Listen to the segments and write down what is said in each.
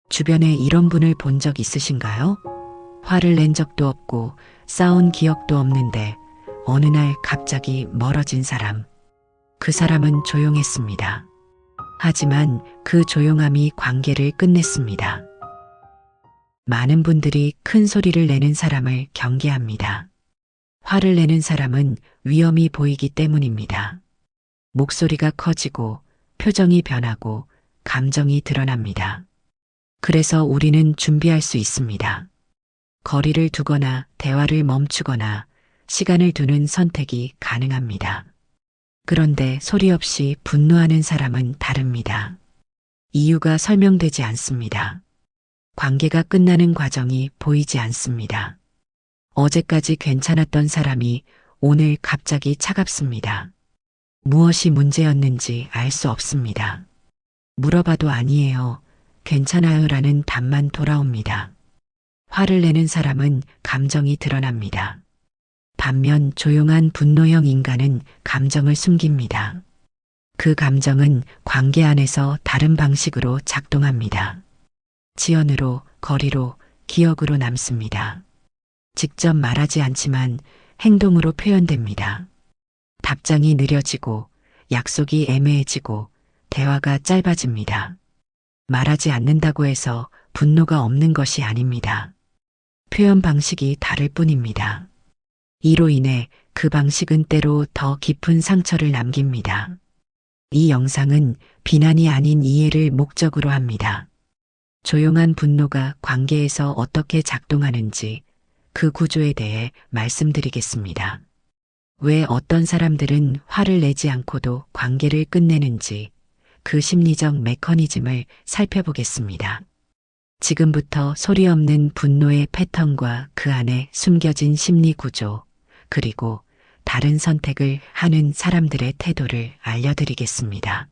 주변에 이런 분을 본 적 있으신가요? 화를 낸 적도 없고 싸운 기억도 없는데 어느 날 갑자기 멀어진 사람. 그 사람은 조용했습니다. 하지만 그 조용함이 관계를 끝냈습니다. 많은 분들이 큰 소리를 내는 사람을 경계합니다. 화를 내는 사람은 위험이 보이기 때문입니다. 목소리가 커지고 표정이 변하고 감정이 드러납니다. 그래서 우리는 준비할 수 있습니다. 거리를 두거나 대화를 멈추거나 시간을 두는 선택이 가능합니다. 그런데 소리 없이 분노하는 사람은 다릅니다. 이유가 설명되지 않습니다. 관계가 끝나는 과정이 보이지 않습니다. 어제까지 괜찮았던 사람이 오늘 갑자기 차갑습니다. 무엇이 문제였는지 알 수 없습니다. 물어봐도 아니에요. 괜찮아요라는 답만 돌아옵니다. 화를 내는 사람은 감정이 드러납니다. 반면 조용한 분노형 인간은 감정을 숨깁니다. 그 감정은 관계 안에서 다른 방식으로 작동합니다. 지연으로, 거리로, 기억으로 남습니다. 직접 말하지 않지만 행동으로 표현됩니다. 답장이 느려지고 약속이 애매해지고 대화가 짧아집니다. 말하지 않는다고 해서 분노가 없는 것이 아닙니다. 표현 방식이 다를 뿐입니다. 이로 인해 그 방식은 때로 더 깊은 상처를 남깁니다. 이 영상은 비난이 아닌 이해를 목적으로 합니다. 조용한 분노가 관계에서 어떻게 작동하는지 그 구조에 대해 말씀드리겠습니다. 왜 어떤 사람들은 화를 내지 않고도 관계를 끝내는지 그 심리적 메커니즘을 살펴보겠습니다. 지금부터 소리 없는 분노의 패턴과 그 안에 숨겨진 심리 구조, 그리고 다른 선택을 하는 사람들의 태도를 알려드리겠습니다.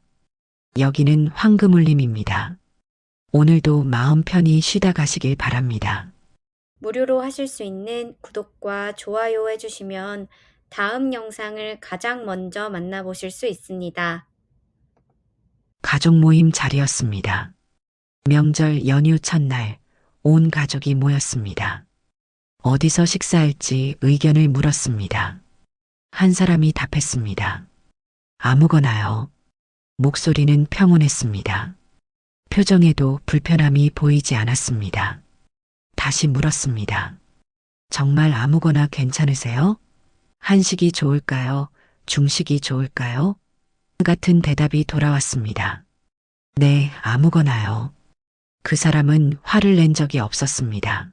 여기는 황금울림입니다. 오늘도 마음 편히 쉬다 가시길 바랍니다. 무료로 하실 수 있는 구독과 좋아요 해주시면 다음 영상을 가장 먼저 만나보실 수 있습니다. 가족 모임 자리였습니다. 명절 연휴 첫날 온 가족이 모였습니다. 어디서 식사할지 의견을 물었습니다. 한 사람이 답했습니다. 아무거나요. 목소리는 평온했습니다. 표정에도 불편함이 보이지 않았습니다. 다시 물었습니다. 정말 아무거나 괜찮으세요? 한식이 좋을까요? 중식이 좋을까요? 같은 대답이 돌아왔습니다. 네, 아무거나요. 그 사람은 화를 낸 적이 없었습니다.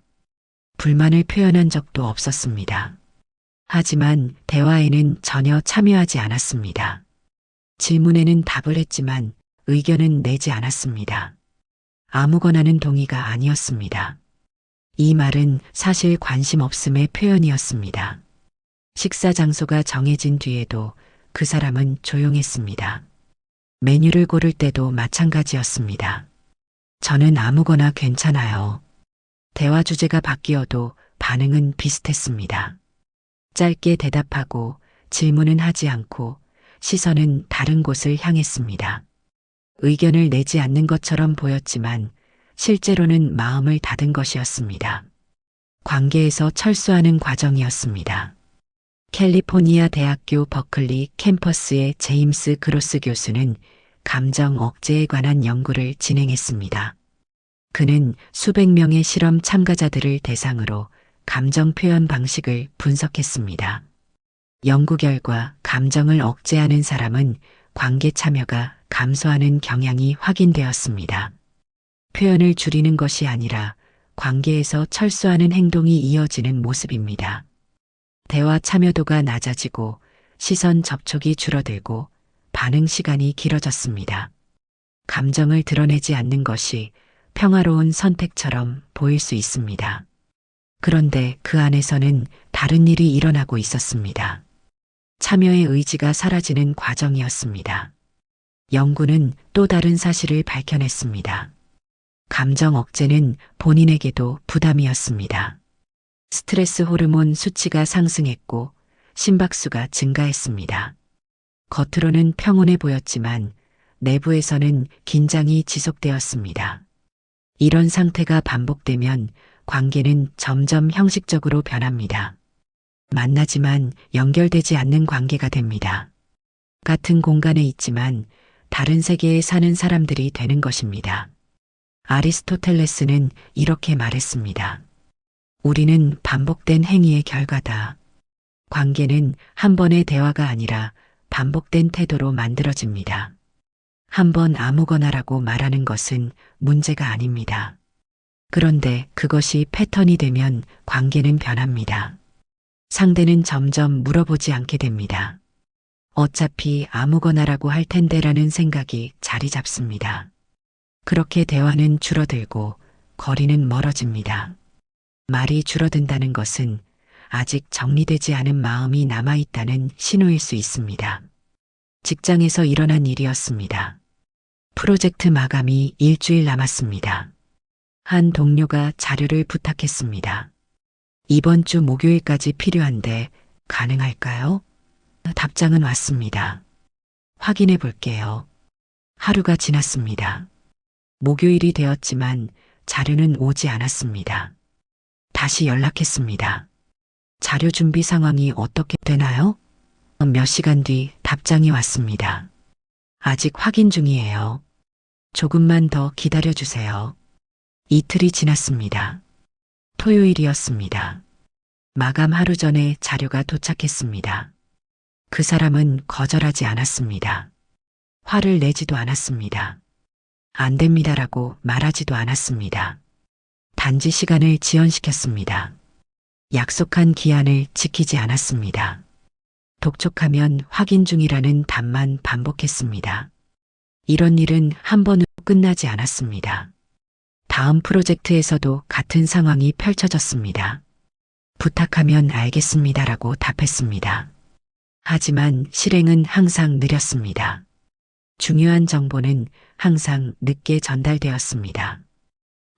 불만을 표현한 적도 없었습니다. 하지만 대화에는 전혀 참여하지 않았습니다. 질문에는 답을 했지만 의견은 내지 않았습니다. 아무거나는 동의가 아니었습니다. 이 말은 사실 관심 없음의 표현이었습니다. 식사 장소가 정해진 뒤에도 그 사람은 조용했습니다. 메뉴를 고를 때도 마찬가지였습니다. 저는 아무거나 괜찮아요. 대화 주제가 바뀌어도 반응은 비슷했습니다. 짧게 대답하고 질문은 하지 않고 시선은 다른 곳을 향했습니다. 의견을 내지 않는 것처럼 보였지만 실제로는 마음을 닫은 것이었습니다. 관계에서 철수하는 과정이었습니다. 캘리포니아 대학교 버클리 캠퍼스의 제임스 그로스 교수는 감정 억제에 관한 연구를 진행했습니다. 그는 수백 명의 실험 참가자들을 대상으로 감정 표현 방식을 분석했습니다. 연구 결과 감정을 억제하는 사람은 관계 참여가 감소하는 경향이 확인되었습니다. 표현을 줄이는 것이 아니라 관계에서 철수하는 행동이 이어지는 모습입니다. 대화 참여도가 낮아지고 시선 접촉이 줄어들고 반응 시간이 길어졌습니다. 감정을 드러내지 않는 것이 평화로운 선택처럼 보일 수 있습니다. 그런데 그 안에서는 다른 일이 일어나고 있었습니다. 참여의 의지가 사라지는 과정이었습니다. 연구는 또 다른 사실을 밝혀냈습니다. 감정 억제는 본인에게도 부담이었습니다. 스트레스 호르몬 수치가 상승했고 심박수가 증가했습니다. 겉으로는 평온해 보였지만 내부에서는 긴장이 지속되었습니다. 이런 상태가 반복되면 관계는 점점 형식적으로 변합니다. 만나지만 연결되지 않는 관계가 됩니다. 같은 공간에 있지만 다른 세계에 사는 사람들이 되는 것입니다. 아리스토텔레스는 이렇게 말했습니다. 우리는 반복된 행위의 결과다. 관계는 한 번의 대화가 아니라 반복된 태도로 만들어집니다. 한 번 아무거나라고 말하는 것은 문제가 아닙니다. 그런데 그것이 패턴이 되면 관계는 변합니다. 상대는 점점 물어보지 않게 됩니다. 어차피 아무거나라고 할 텐데라는 생각이 자리 잡습니다. 그렇게 대화는 줄어들고 거리는 멀어집니다. 말이 줄어든다는 것은 아직 정리되지 않은 마음이 남아있다는 신호일 수 있습니다. 직장에서 일어난 일이었습니다. 프로젝트 마감이 일주일 남았습니다. 한 동료가 자료를 부탁했습니다. 이번 주 목요일까지 필요한데 가능할까요? 답장은 왔습니다. 확인해 볼게요. 하루가 지났습니다. 목요일이 되었지만 자료는 오지 않았습니다. 다시 연락했습니다. 자료 준비 상황이 어떻게 되나요? 몇 시간 뒤 답장이 왔습니다. 아직 확인 중이에요. 조금만 더 기다려 주세요. 이틀이 지났습니다. 토요일이었습니다. 마감 하루 전에 자료가 도착했습니다. 그 사람은 거절하지 않았습니다. 화를 내지도 않았습니다. 안 됩니다라고 말하지도 않았습니다. 단지 시간을 지연시켰습니다. 약속한 기한을 지키지 않았습니다. 독촉하면 확인 중이라는 답만 반복했습니다. 이런 일은 한 번으로 끝나지 않았습니다. 다음 프로젝트에서도 같은 상황이 펼쳐졌습니다. 부탁하면 알겠습니다라고 답했습니다. 하지만 실행은 항상 느렸습니다. 중요한 정보는 항상 늦게 전달되었습니다.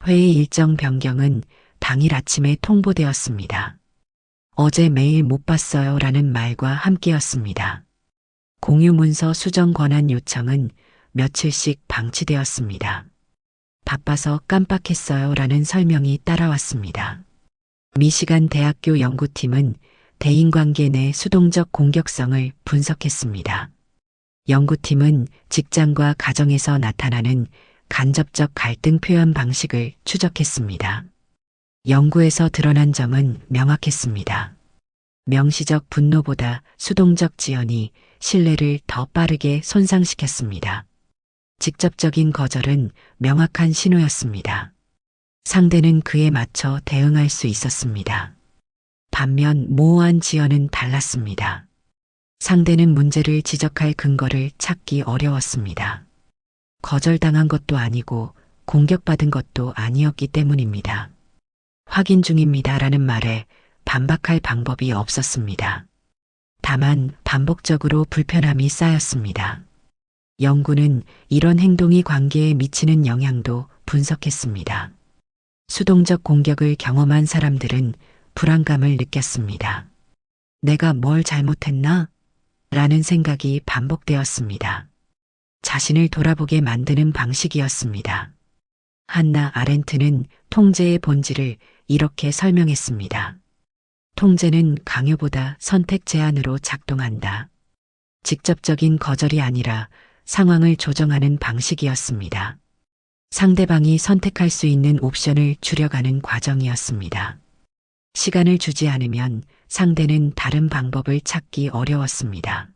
회의 일정 변경은 당일 아침에 통보되었습니다. 어제 메일 못 봤어요 라는 말과 함께였습니다. 공유 문서 수정 권한 요청은 며칠씩 방치되었습니다. 바빠서 깜빡했어요 라는 설명이 따라왔습니다. 미시간 대학교 연구팀은 대인관계 내 수동적 공격성을 분석했습니다. 연구팀은 직장과 가정에서 나타나는 간접적 갈등 표현 방식을 추적했습니다. 연구에서 드러난 점은 명확했습니다. 명시적 분노보다 수동적 지연이 신뢰를 더 빠르게 손상시켰습니다. 직접적인 거절은 명확한 신호였습니다. 상대는 그에 맞춰 대응할 수 있었습니다. 반면 모호한 지연은 달랐습니다. 상대는 문제를 지적할 근거를 찾기 어려웠습니다. 거절당한 것도 아니고 공격받은 것도 아니었기 때문입니다. 확인 중입니다라는 말에 반박할 방법이 없었습니다. 다만 반복적으로 불편함이 쌓였습니다. 연구는 이런 행동이 관계에 미치는 영향도 분석했습니다. 수동적 공격을 경험한 사람들은 불안감을 느꼈습니다. 내가 뭘 잘못했나? 라는 생각이 반복되었습니다. 자신을 돌아보게 만드는 방식이었습니다. 한나 아렌트는 통제의 본질을 이렇게 설명했습니다. 통제는 강요보다 선택 제한으로 작동한다. 직접적인 거절이 아니라 상황을 조정하는 방식이었습니다. 상대방이 선택할 수 있는 옵션을 줄여가는 과정이었습니다. 시간을 주지 않으면 상대는 다른 방법을 찾기 어려웠습니다.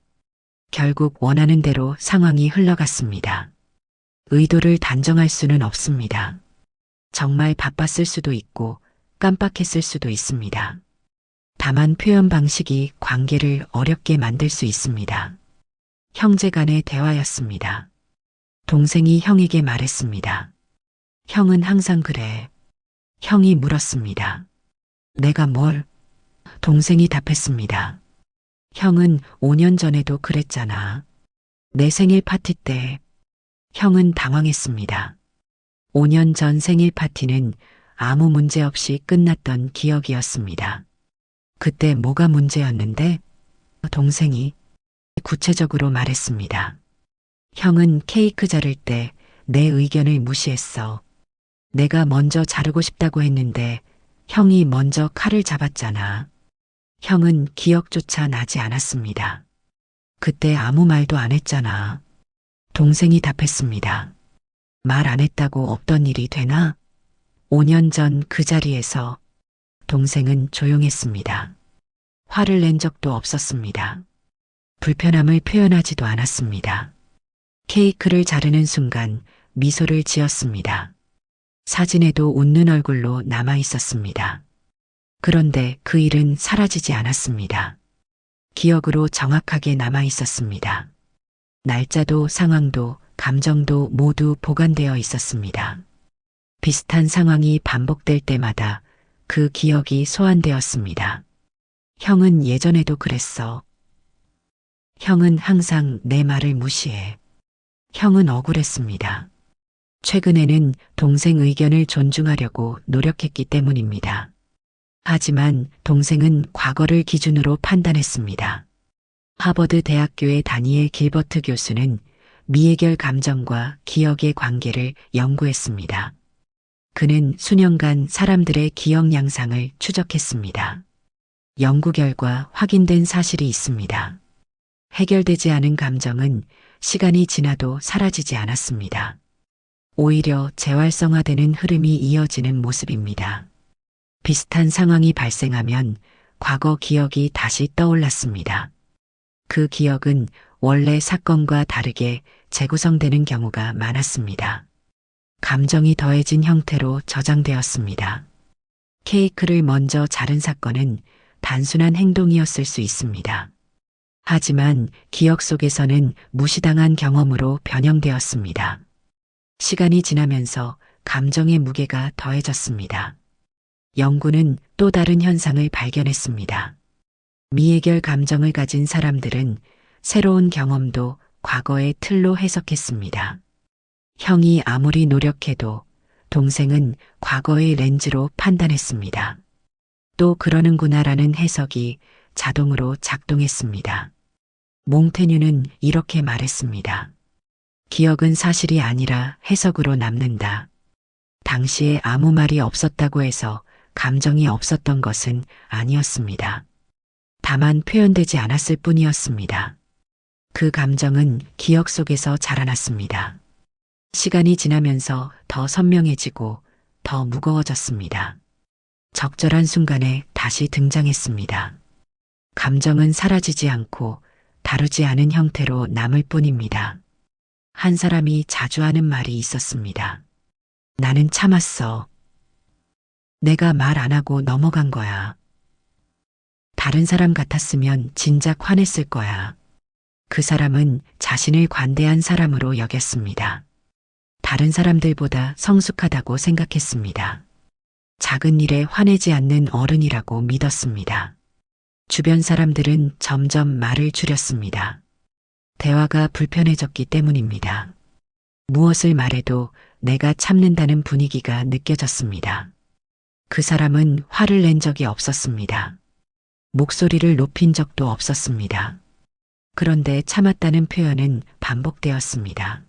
결국 원하는 대로 상황이 흘러갔습니다. 의도를 단정할 수는 없습니다. 정말 바빴을 수도 있고 깜빡했을 수도 있습니다. 다만 표현 방식이 관계를 어렵게 만들 수 있습니다. 형제 간의 대화였습니다. 동생이 형에게 말했습니다. 형은 항상 그래. 형이 물었습니다. 내가 뭘? 동생이 답했습니다. 형은 5년 전에도 그랬잖아. 내 생일 파티 때. 형은 당황했습니다. 5년 전 생일 파티는 아무 문제 없이 끝났던 기억이었습니다. 그때 뭐가 문제였는데? 동생이 구체적으로 말했습니다. 형은 케이크 자를 때 내 의견을 무시했어. 내가 먼저 자르고 싶다고 했는데 형이 먼저 칼을 잡았잖아. 형은 기억조차 나지 않았습니다. 그때 아무 말도 안 했잖아. 동생이 답했습니다. 말 안 했다고 없던 일이 되나? 5년 전 그 자리에서 동생은 조용했습니다. 화를 낸 적도 없었습니다. 불편함을 표현하지도 않았습니다. 케이크를 자르는 순간 미소를 지었습니다. 사진에도 웃는 얼굴로 남아 있었습니다. 그런데 그 일은 사라지지 않았습니다. 기억으로 정확하게 남아 있었습니다. 날짜도 상황도 감정도 모두 보관되어 있었습니다. 비슷한 상황이 반복될 때마다 그 기억이 소환되었습니다. 형은 예전에도 그랬어. 형은 항상 내 말을 무시해. 형은 억울했습니다. 최근에는 동생 의견을 존중하려고 노력했기 때문입니다. 하지만 동생은 과거를 기준으로 판단했습니다. 하버드 대학교의 다니엘 길버트 교수는 미해결 감정과 기억의 관계를 연구했습니다. 그는 수년간 사람들의 기억 양상을 추적했습니다. 연구 결과 확인된 사실이 있습니다. 해결되지 않은 감정은 시간이 지나도 사라지지 않았습니다. 오히려 재활성화되는 흐름이 이어지는 모습입니다. 비슷한 상황이 발생하면 과거 기억이 다시 떠올랐습니다. 그 기억은 원래 사건과 다르게 재구성되는 경우가 많았습니다. 감정이 더해진 형태로 저장되었습니다. 케이크를 먼저 자른 사건은 단순한 행동이었을 수 있습니다. 하지만 기억 속에서는 무시당한 경험으로 변형되었습니다. 시간이 지나면서 감정의 무게가 더해졌습니다. 연구는 또 다른 현상을 발견했습니다. 미해결 감정을 가진 사람들은 새로운 경험도 과거의 틀로 해석했습니다. 형이 아무리 노력해도 동생은 과거의 렌즈로 판단했습니다. 또 그러는구나라는 해석이 자동으로 작동했습니다. 몽테뉴는 이렇게 말했습니다. 기억은 사실이 아니라 해석으로 남는다. 당시에 아무 말이 없었다고 해서 감정이 없었던 것은 아니었습니다. 다만 표현되지 않았을 뿐이었습니다. 그 감정은 기억 속에서 자라났습니다. 시간이 지나면서 더 선명해지고 더 무거워졌습니다. 적절한 순간에 다시 등장했습니다. 감정은 사라지지 않고 다루지 않은 형태로 남을 뿐입니다. 한 사람이 자주 하는 말이 있었습니다. 나는 참았어. 내가 말 안 하고 넘어간 거야. 다른 사람 같았으면 진작 화냈을 거야. 그 사람은 자신을 관대한 사람으로 여겼습니다. 다른 사람들보다 성숙하다고 생각했습니다. 작은 일에 화내지 않는 어른이라고 믿었습니다. 주변 사람들은 점점 말을 줄였습니다. 대화가 불편해졌기 때문입니다. 무엇을 말해도 내가 참는다는 분위기가 느껴졌습니다. 그 사람은 화를 낸 적이 없었습니다. 목소리를 높인 적도 없었습니다. 그런데 참았다는 표현은 반복되었습니다.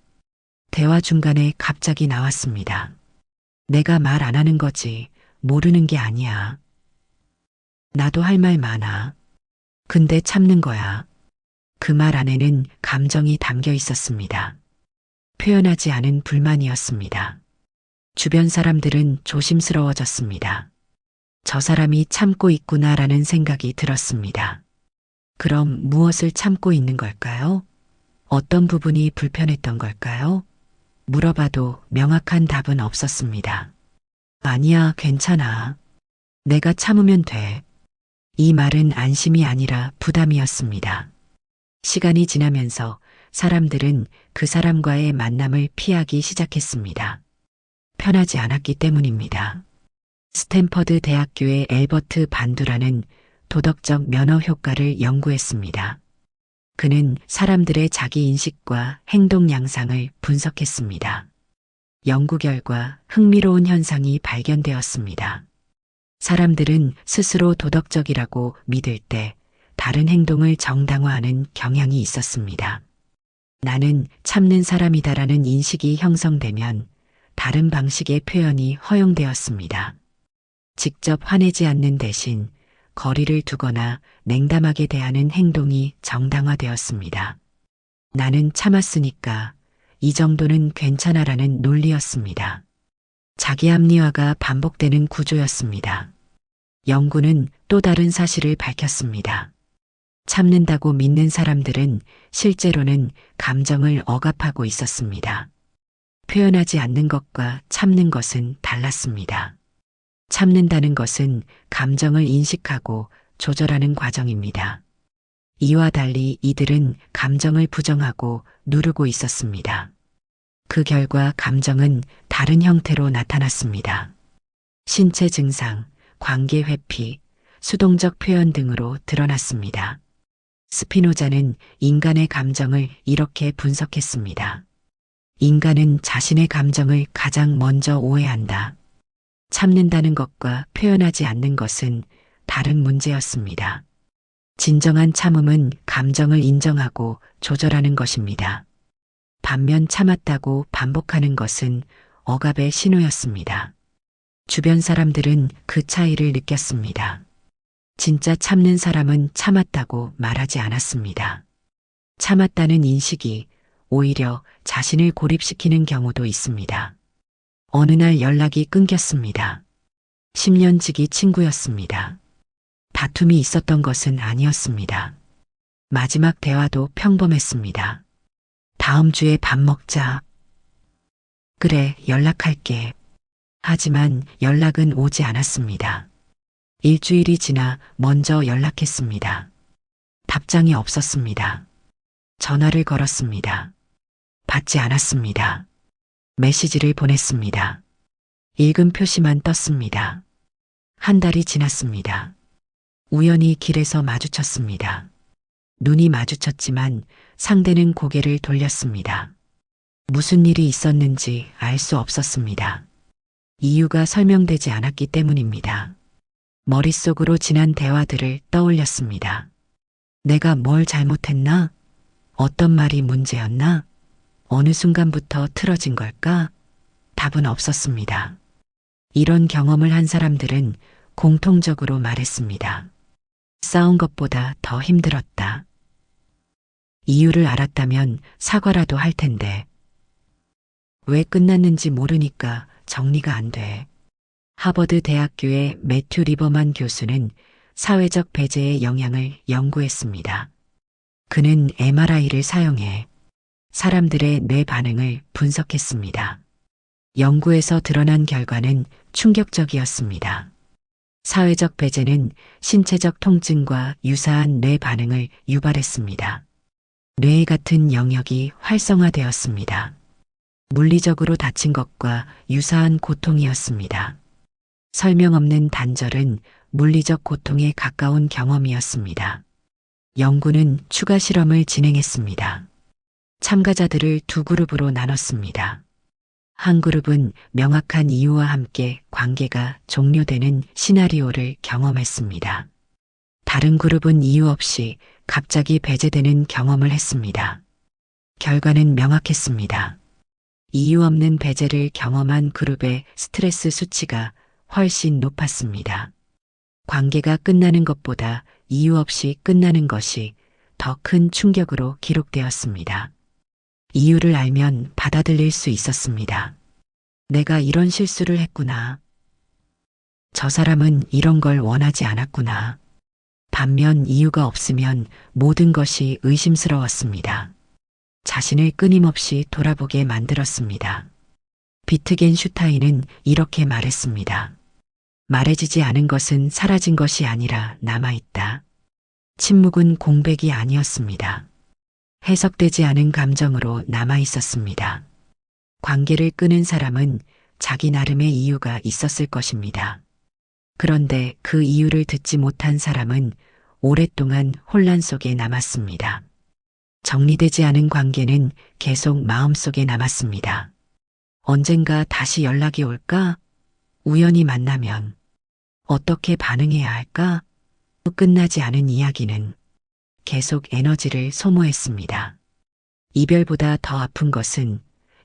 대화 중간에 갑자기 나왔습니다. 내가 말 안 하는 거지, 모르는 게 아니야. 나도 할 말 많아. 근데 참는 거야. 그 말 안에는 감정이 담겨 있었습니다. 표현하지 않은 불만이었습니다. 주변 사람들은 조심스러워졌습니다. 저 사람이 참고 있구나라는 생각이 들었습니다. 그럼 무엇을 참고 있는 걸까요? 어떤 부분이 불편했던 걸까요? 물어봐도 명확한 답은 없었습니다. 아니야, 괜찮아. 내가 참으면 돼. 이 말은 안심이 아니라 부담이었습니다. 시간이 지나면서 사람들은 그 사람과의 만남을 피하기 시작했습니다. 편하지 않았기 때문입니다. 스탠퍼드 대학교의 엘버트 반두라는 도덕적 면허 효과를 연구했습니다. 그는 사람들의 자기 인식과 행동 양상을 분석했습니다. 연구 결과 흥미로운 현상이 발견되었습니다. 사람들은 스스로 도덕적이라고 믿을 때 다른 행동을 정당화하는 경향이 있었습니다. 나는 참는 사람이다라는 인식이 형성되면 다른 방식의 표현이 허용되었습니다. 직접 화내지 않는 대신 거리를 두거나 냉담하게 대하는 행동이 정당화되었습니다. 나는 참았으니까 이 정도는 괜찮아라는 논리였습니다. 자기 합리화가 반복되는 구조였습니다. 연구는 또 다른 사실을 밝혔습니다. 참는다고 믿는 사람들은 실제로는 감정을 억압하고 있었습니다. 표현하지 않는 것과 참는 것은 달랐습니다. 참는다는 것은 감정을 인식하고 조절하는 과정입니다. 이와 달리 이들은 감정을 부정하고 누르고 있었습니다. 그 결과 감정은 다른 형태로 나타났습니다. 신체 증상, 관계 회피, 수동적 표현 등으로 드러났습니다. 스피노자는 인간의 감정을 이렇게 분석했습니다. 인간은 자신의 감정을 가장 먼저 오해한다. 참는다는 것과 표현하지 않는 것은 다른 문제였습니다. 진정한 참음은 감정을 인정하고 조절하는 것입니다. 반면 참았다고 반복하는 것은 억압의 신호였습니다. 주변 사람들은 그 차이를 느꼈습니다. 진짜 참는 사람은 참았다고 말하지 않았습니다. 참았다는 인식이 오히려 자신을 고립시키는 경우도 있습니다. 어느 날 연락이 끊겼습니다. 10년 지기 친구였습니다. 다툼이 있었던 것은 아니었습니다. 마지막 대화도 평범했습니다. 다음 주에 밥 먹자. 그래, 연락할게. 하지만 연락은 오지 않았습니다. 일주일이 지나 먼저 연락했습니다. 답장이 없었습니다. 전화를 걸었습니다. 받지 않았습니다. 메시지를 보냈습니다. 읽은 표시만 떴습니다. 한 달이 지났습니다. 우연히 길에서 마주쳤습니다. 눈이 마주쳤지만 상대는 고개를 돌렸습니다. 무슨 일이 있었는지 알 수 없었습니다. 이유가 설명되지 않았기 때문입니다. 머릿속으로 지난 대화들을 떠올렸습니다. 내가 뭘 잘못했나? 어떤 말이 문제였나? 어느 순간부터 틀어진 걸까? 답은 없었습니다. 이런 경험을 한 사람들은 공통적으로 말했습니다. 싸운 것보다 더 힘들었다. 이유를 알았다면 사과라도 할 텐데. 왜 끝났는지 모르니까 정리가 안 돼. 하버드 대학교의 매튜 리버만 교수는 사회적 배제의 영향을 연구했습니다. 그는 MRI를 사용해 사람들의 뇌 반응을 분석했습니다. 연구에서 드러난 결과는 충격적이었습니다. 사회적 배제는 신체적 통증과 유사한 뇌 반응을 유발했습니다. 뇌 같은 영역이 활성화되었습니다. 물리적으로 다친 것과 유사한 고통이었습니다. 설명 없는 단절은 물리적 고통에 가까운 경험이었습니다. 연구는 추가 실험을 진행했습니다. 참가자들을 두 그룹으로 나눴습니다. 한 그룹은 명확한 이유와 함께 관계가 종료되는 시나리오를 경험했습니다. 다른 그룹은 이유 없이 갑자기 배제되는 경험을 했습니다. 결과는 명확했습니다. 이유 없는 배제를 경험한 그룹의 스트레스 수치가 훨씬 높았습니다. 관계가 끝나는 것보다 이유 없이 끝나는 것이 더 큰 충격으로 기록되었습니다. 이유를 알면 받아들일 수 있었습니다. 내가 이런 실수를 했구나. 저 사람은 이런 걸 원하지 않았구나. 반면 이유가 없으면 모든 것이 의심스러웠습니다. 자신을 끊임없이 돌아보게 만들었습니다. 비트겐슈타인은 이렇게 말했습니다. 말해지지 않은 것은 사라진 것이 아니라 남아있다. 침묵은 공백이 아니었습니다. 해석되지 않은 감정으로 남아있었습니다. 관계를 끊은 사람은 자기 나름의 이유가 있었을 것입니다. 그런데 그 이유를 듣지 못한 사람은 오랫동안 혼란 속에 남았습니다. 정리되지 않은 관계는 계속 마음속에 남았습니다. 언젠가 다시 연락이 올까? 우연히 만나면 어떻게 반응해야 할까? 끝나지 않은 이야기는 계속 에너지를 소모했습니다. 이별보다 더 아픈 것은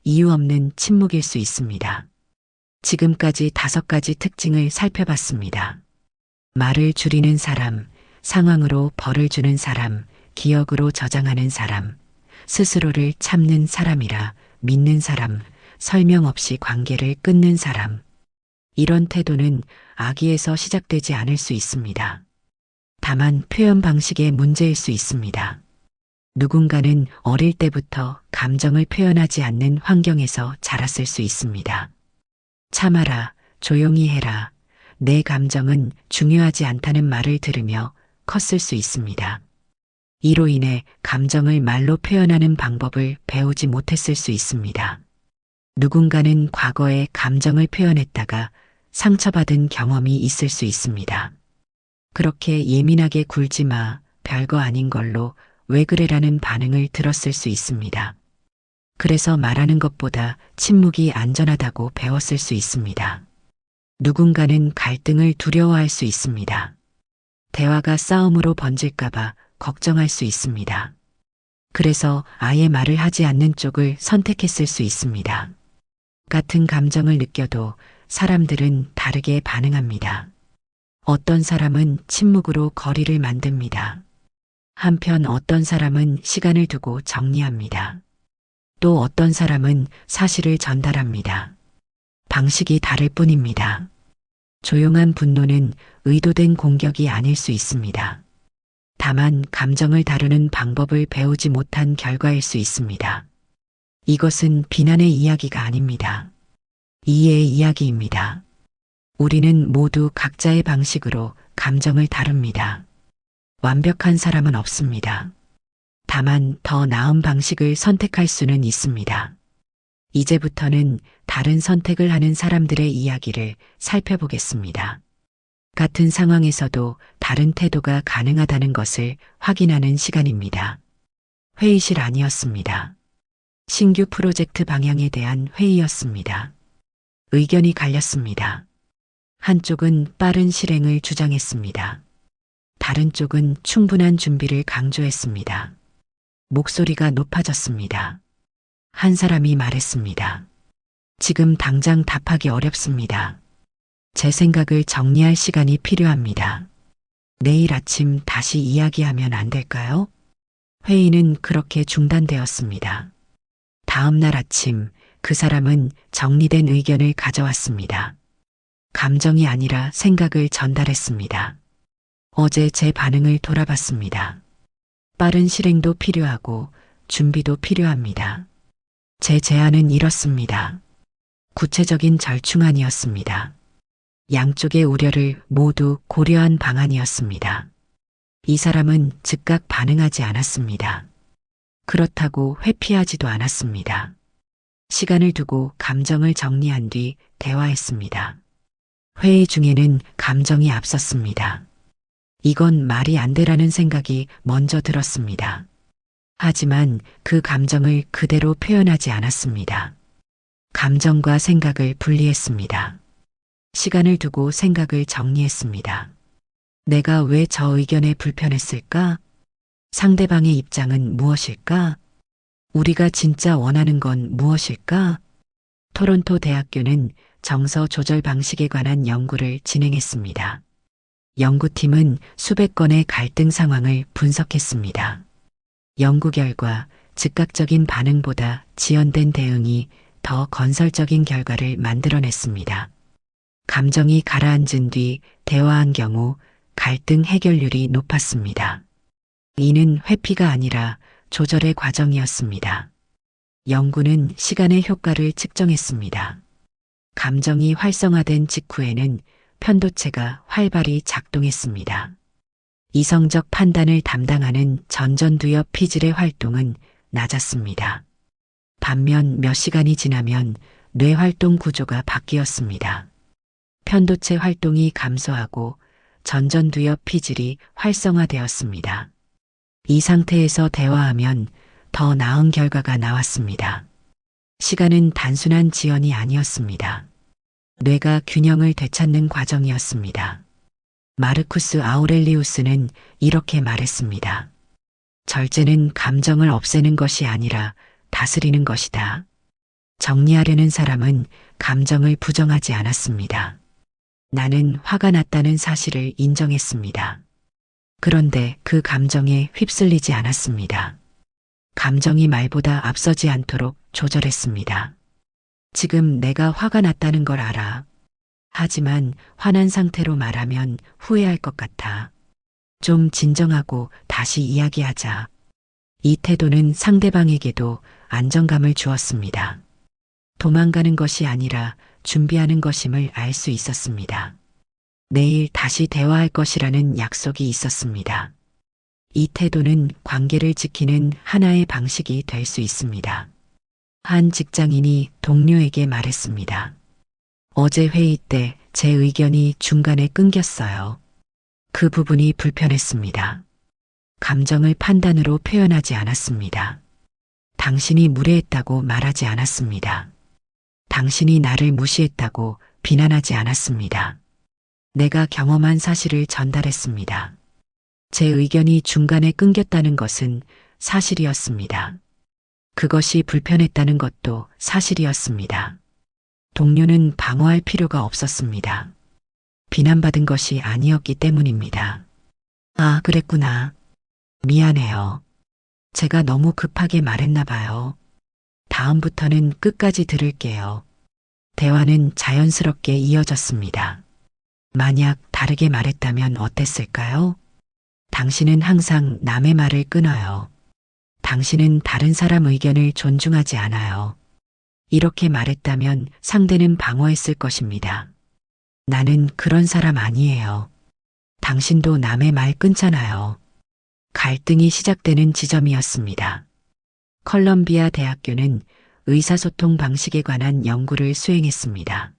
이유 없는 침묵일 수 있습니다. 지금까지 5가지 특징을 살펴봤습니다. 말을 줄이는 사람, 상황으로 벌을 주는 사람, 기억으로 저장하는 사람, 스스로를 참는 사람이라 믿는 사람, 설명 없이 관계를 끊는 사람. 이런 태도는 악의에서 시작되지 않을 수 있습니다. 다만 표현 방식의 문제일 수 있습니다. 누군가는 어릴 때부터 감정을 표현하지 않는 환경에서 자랐을 수 있습니다. 참아라, 조용히 해라, 내 감정은 중요하지 않다는 말을 들으며 컸을 수 있습니다. 이로 인해 감정을 말로 표현하는 방법을 배우지 못했을 수 있습니다. 누군가는 과거에 감정을 표현했다가 상처받은 경험이 있을 수 있습니다. 그렇게 예민하게 굴지 마, 별거 아닌 걸로 왜 그래라는 반응을 들었을 수 있습니다. 그래서 말하는 것보다 침묵이 안전하다고 배웠을 수 있습니다. 누군가는 갈등을 두려워할 수 있습니다. 대화가 싸움으로 번질까봐 걱정할 수 있습니다. 그래서 아예 말을 하지 않는 쪽을 선택했을 수 있습니다. 같은 감정을 느껴도 사람들은 다르게 반응합니다. 어떤 사람은 침묵으로 거리를 만듭니다. 한편 어떤 사람은 시간을 두고 정리합니다. 또 어떤 사람은 사실을 전달합니다. 방식이 다를 뿐입니다. 조용한 분노는 의도된 공격이 아닐 수 있습니다. 다만 감정을 다루는 방법을 배우지 못한 결과일 수 있습니다. 이것은 비난의 이야기가 아닙니다. 이해의 이야기입니다. 우리는 모두 각자의 방식으로 감정을 다룹니다. 완벽한 사람은 없습니다. 다만 더 나은 방식을 선택할 수는 있습니다. 이제부터는 다른 선택을 하는 사람들의 이야기를 살펴보겠습니다. 같은 상황에서도 다른 태도가 가능하다는 것을 확인하는 시간입니다. 회의실 아니었습니다. 신규 프로젝트 방향에 대한 회의였습니다. 의견이 갈렸습니다. 한쪽은 빠른 실행을 주장했습니다. 다른 쪽은 충분한 준비를 강조했습니다. 목소리가 높아졌습니다. 한 사람이 말했습니다. 지금 당장 답하기 어렵습니다. 제 생각을 정리할 시간이 필요합니다. 내일 아침 다시 이야기하면 안 될까요? 회의는 그렇게 중단되었습니다. 다음 날 아침 그 사람은 정리된 의견을 가져왔습니다. 감정이 아니라 생각을 전달했습니다. 어제 제 반응을 돌아봤습니다. 빠른 실행도 필요하고 준비도 필요합니다. 제 제안은 이렇습니다. 구체적인 절충안이었습니다. 양쪽의 우려를 모두 고려한 방안이었습니다. 이 사람은 즉각 반응하지 않았습니다. 그렇다고 회피하지도 않았습니다. 시간을 두고 감정을 정리한 뒤 대화했습니다. 회의 중에는 감정이 앞섰습니다. 이건 말이 안 되라는 생각이 먼저 들었습니다. 하지만 그 감정을 그대로 표현하지 않았습니다. 감정과 생각을 분리했습니다. 시간을 두고 생각을 정리했습니다. 내가 왜 저 의견에 불편했을까? 상대방의 입장은 무엇일까? 우리가 진짜 원하는 건 무엇일까? 토론토 대학교는 정서 조절 방식에 관한 연구를 진행했습니다. 연구팀은 수백 건의 갈등 상황을 분석했습니다. 연구 결과 즉각적인 반응보다 지연된 대응이 더 건설적인 결과를 만들어냈습니다. 감정이 가라앉은 뒤 대화한 경우 갈등 해결률이 높았습니다. 이는 회피가 아니라 조절의 과정이었습니다. 연구는 시간의 효과를 측정했습니다. 감정이 활성화된 직후에는 편도체가 활발히 작동했습니다. 이성적 판단을 담당하는 전전두엽 피질의 활동은 낮았습니다. 반면 몇 시간이 지나면 뇌 활동 구조가 바뀌었습니다. 편도체 활동이 감소하고 전전두엽 피질이 활성화되었습니다. 이 상태에서 대화하면 더 나은 결과가 나왔습니다. 시간은 단순한 지연이 아니었습니다. 뇌가 균형을 되찾는 과정이었습니다. 마르쿠스 아우렐리우스는 이렇게 말했습니다. 절제는 감정을 없애는 것이 아니라 다스리는 것이다. 정리하려는 사람은 감정을 부정하지 않았습니다. 나는 화가 났다는 사실을 인정했습니다. 그런데 그 감정에 휩쓸리지 않았습니다. 감정이 말보다 앞서지 않도록 조절했습니다. 지금 내가 화가 났다는 걸 알아. 하지만 화난 상태로 말하면 후회할 것 같아. 좀 진정하고 다시 이야기하자. 이 태도는 상대방에게도 안정감을 주었습니다. 도망가는 것이 아니라 준비하는 것임을 알 수 있었습니다. 내일 다시 대화할 것이라는 약속이 있었습니다. 이 태도는 관계를 지키는 하나의 방식이 될 수 있습니다. 한 직장인이 동료에게 말했습니다. 어제 회의 때 제 의견이 중간에 끊겼어요. 그 부분이 불편했습니다. 감정을 판단으로 표현하지 않았습니다. 당신이 무례했다고 말하지 않았습니다. 당신이 나를 무시했다고 비난하지 않았습니다. 내가 경험한 사실을 전달했습니다. 제 의견이 중간에 끊겼다는 것은 사실이었습니다. 그것이 불편했다는 것도 사실이었습니다. 동료는 방어할 필요가 없었습니다. 비난받은 것이 아니었기 때문입니다. 아, 그랬구나. 미안해요. 제가 너무 급하게 말했나 봐요. 다음부터는 끝까지 들을게요. 대화는 자연스럽게 이어졌습니다. 만약 다르게 말했다면 어땠을까요? 당신은 항상 남의 말을 끊어요. 당신은 다른 사람 의견을 존중하지 않아요. 이렇게 말했다면 상대는 방어했을 것입니다. 나는 그런 사람 아니에요. 당신도 남의 말 끊잖아요. 갈등이 시작되는 지점이었습니다. 컬럼비아 대학교는 의사소통 방식에 관한 연구를 수행했습니다.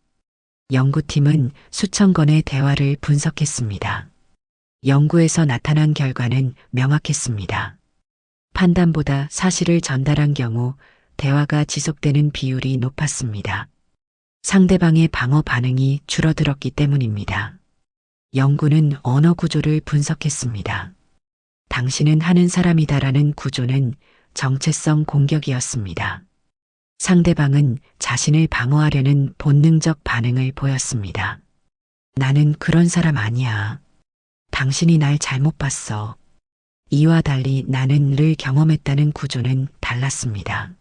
연구팀은 수천 건의 대화를 분석했습니다. 연구에서 나타난 결과는 명확했습니다. 판단보다 사실을 전달한 경우 대화가 지속되는 비율이 높았습니다. 상대방의 방어 반응이 줄어들었기 때문입니다. 연구는 언어 구조를 분석했습니다. 당신은 하는 사람이다라는 구조는 정체성 공격이었습니다. 상대방은 자신을 방어하려는 본능적 반응을 보였습니다. 나는 그런 사람 아니야. 당신이 날 잘못 봤어. 이와 달리 나는를 경험했다는 구조는 달랐습니다.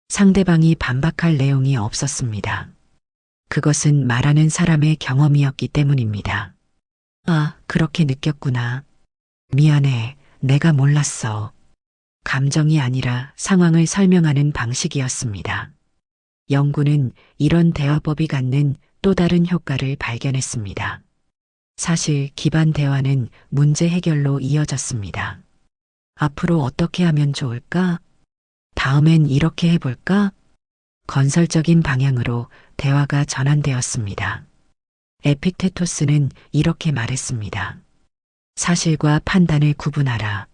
상대방이 반박할 내용이 없었습니다. 그것은 말하는 사람의 경험이었기 때문입니다. 아, 그렇게 느꼈구나. 미안해. 내가 몰랐어. 감정이 아니라 상황을 설명하는 방식이었습니다. 연구는 이런 대화법이 갖는 또 다른 효과를 발견했습니다. 사실 기반 대화는 문제 해결로 이어졌습니다. 앞으로 어떻게 하면 좋을까? 다음엔 이렇게 해볼까? 건설적인 방향으로 대화가 전환되었습니다. 에픽테토스는 이렇게 말했습니다. 사실과 판단을 구분하라.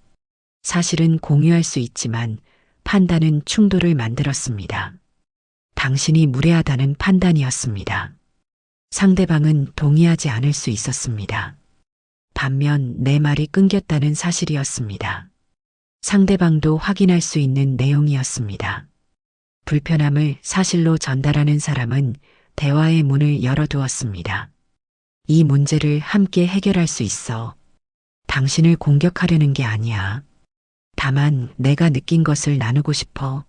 사실은 공유할 수 있지만 판단은 충돌을 만들었습니다. 당신이 무례하다는 판단이었습니다. 상대방은 동의하지 않을 수 있었습니다. 반면 내 말이 끊겼다는 사실이었습니다. 상대방도 확인할 수 있는 내용이었습니다. 불편함을 사실로 전달하는 사람은 대화의 문을 열어두었습니다. 이 문제를 함께 해결할 수 있어. 당신을 공격하려는 게 아니야. 다만 내가 느낀 것을 나누고 싶어.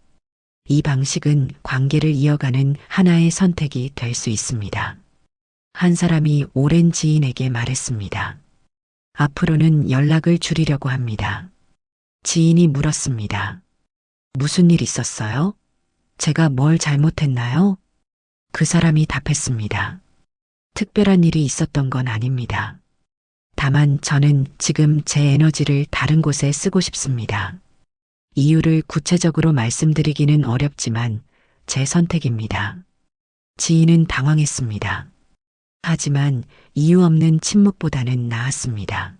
이 방식은 관계를 이어가는 하나의 선택이 될 수 있습니다. 한 사람이 오랜 지인에게 말했습니다. 앞으로는 연락을 줄이려고 합니다. 지인이 물었습니다. 무슨 일 있었어요? 제가 뭘 잘못했나요? 그 사람이 답했습니다. 특별한 일이 있었던 건 아닙니다. 다만 저는 지금 제 에너지를 다른 곳에 쓰고 싶습니다. 이유를 구체적으로 말씀드리기는 어렵지만 제 선택입니다. 지인은 당황했습니다. 하지만 이유 없는 침묵보다는 나았습니다.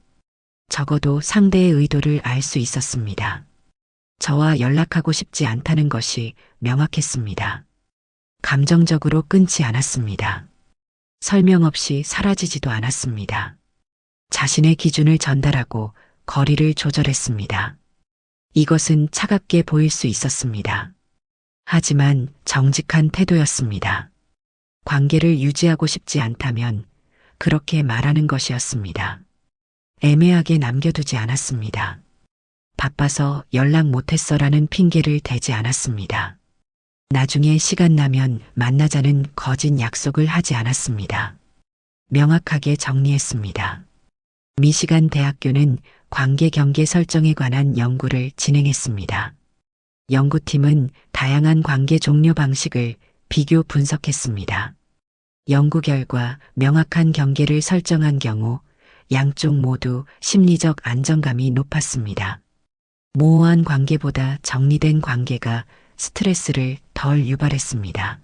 적어도 상대의 의도를 알 수 있었습니다. 저와 연락하고 싶지 않다는 것이 명확했습니다. 감정적으로 끊지 않았습니다. 설명 없이 사라지지도 않았습니다. 자신의 기준을 전달하고 거리를 조절했습니다. 이것은 차갑게 보일 수 있었습니다. 하지만 정직한 태도였습니다. 관계를 유지하고 싶지 않다면 그렇게 말하는 것이었습니다. 애매하게 남겨두지 않았습니다. 바빠서 연락 못했어라는 핑계를 대지 않았습니다. 나중에 시간 나면 만나자는 거짓 약속을 하지 않았습니다. 명확하게 정리했습니다. 미시간 대학교는 관계 경계 설정에 관한 연구를 진행했습니다. 연구팀은 다양한 관계 종료 방식을 비교 분석했습니다. 연구 결과 명확한 경계를 설정한 경우 양쪽 모두 심리적 안정감이 높았습니다. 모호한 관계보다 정리된 관계가 스트레스를 덜 유발했습니다.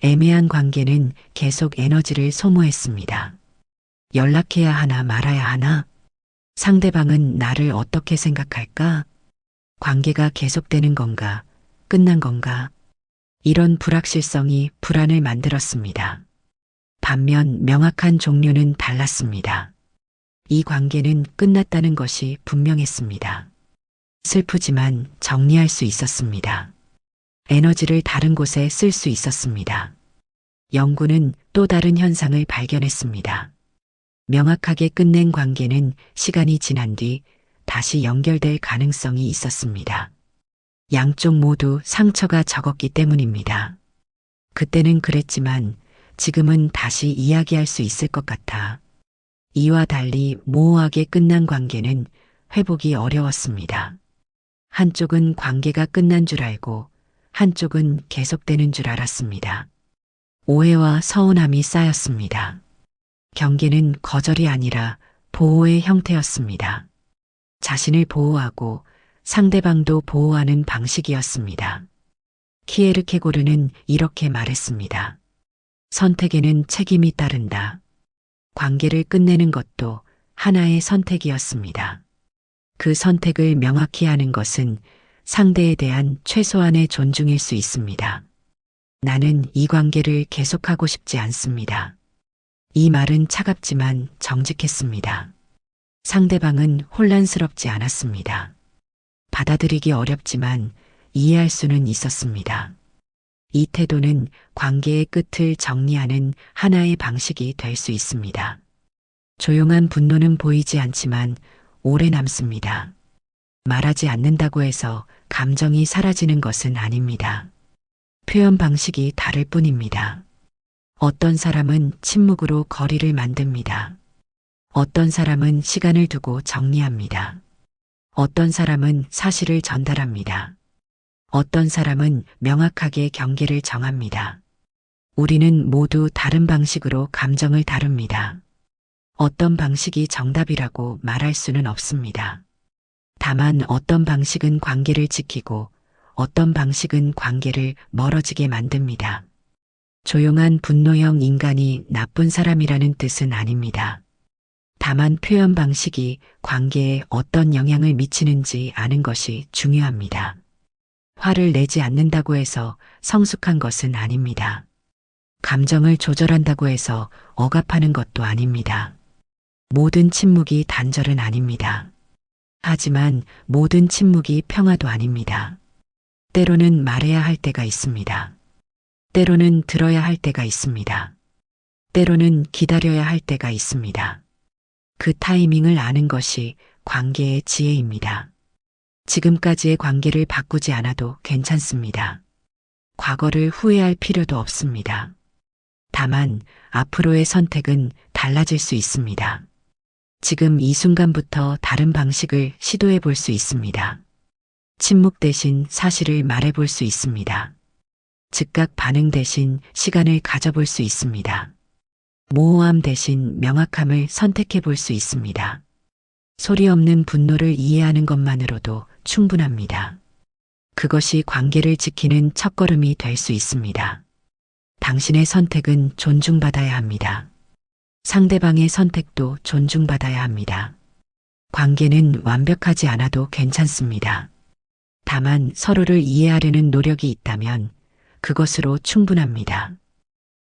애매한 관계는 계속 에너지를 소모했습니다. 연락해야 하나 말아야 하나? 상대방은 나를 어떻게 생각할까? 관계가 계속되는 건가? 끝난 건가? 이런 불확실성이 불안을 만들었습니다. 반면 명확한 종료는 달랐습니다. 이 관계는 끝났다는 것이 분명했습니다. 슬프지만 정리할 수 있었습니다. 에너지를 다른 곳에 쓸 수 있었습니다. 연구는 또 다른 현상을 발견했습니다. 명확하게 끝낸 관계는 시간이 지난 뒤 다시 연결될 가능성이 있었습니다. 양쪽 모두 상처가 적었기 때문입니다. 그때는 그랬지만 지금은 다시 이야기할 수 있을 것 같아. 이와 달리 모호하게 끝난 관계는 회복이 어려웠습니다. 한쪽은 관계가 끝난 줄 알고 한쪽은 계속되는 줄 알았습니다. 오해와 서운함이 쌓였습니다. 경계는 거절이 아니라 보호의 형태였습니다. 자신을 보호하고 상대방도 보호하는 방식이었습니다. 키에르케고르는 이렇게 말했습니다. 선택에는 책임이 따른다. 관계를 끝내는 것도 하나의 선택이었습니다. 그 선택을 명확히 하는 것은 상대에 대한 최소한의 존중일 수 있습니다. 나는 이 관계를 계속하고 싶지 않습니다. 이 말은 차갑지만 정직했습니다. 상대방은 혼란스럽지 않았습니다. 받아들이기 어렵지만 이해할 수는 있었습니다. 이 태도는 관계의 끝을 정리하는 하나의 방식이 될 수 있습니다. 조용한 분노는 보이지 않지만 오래 남습니다. 말하지 않는다고 해서 감정이 사라지는 것은 아닙니다. 표현 방식이 다를 뿐입니다. 어떤 사람은 침묵으로 거리를 만듭니다. 어떤 사람은 시간을 두고 정리합니다. 어떤 사람은 사실을 전달합니다. 어떤 사람은 명확하게 경계를 정합니다. 우리는 모두 다른 방식으로 감정을 다룹니다. 어떤 방식이 정답이라고 말할 수는 없습니다. 다만 어떤 방식은 관계를 지키고 어떤 방식은 관계를 멀어지게 만듭니다. 조용한 분노형 인간이 나쁜 사람이라는 뜻은 아닙니다. 다만 표현 방식이 관계에 어떤 영향을 미치는지 아는 것이 중요합니다. 화를 내지 않는다고 해서 성숙한 것은 아닙니다. 감정을 조절한다고 해서 억압하는 것도 아닙니다. 모든 침묵이 단절은 아닙니다. 하지만 모든 침묵이 평화도 아닙니다. 때로는 말해야 할 때가 있습니다. 때로는 들어야 할 때가 있습니다. 때로는 기다려야 할 때가 있습니다. 그 타이밍을 아는 것이 관계의 지혜입니다. 지금까지의 관계를 바꾸지 않아도 괜찮습니다. 과거를 후회할 필요도 없습니다. 다만 앞으로의 선택은 달라질 수 있습니다. 지금 이 순간부터 다른 방식을 시도해 볼 수 있습니다. 침묵 대신 사실을 말해 볼 수 있습니다. 즉각 반응 대신 시간을 가져볼 수 있습니다. 모호함 대신 명확함을 선택해 볼 수 있습니다. 소리 없는 분노를 이해하는 것만으로도 충분합니다. 그것이 관계를 지키는 첫걸음이 될 수 있습니다. 당신의 선택은 존중받아야 합니다. 상대방의 선택도 존중받아야 합니다. 관계는 완벽하지 않아도 괜찮습니다. 다만 서로를 이해하려는 노력이 있다면 그것으로 충분합니다.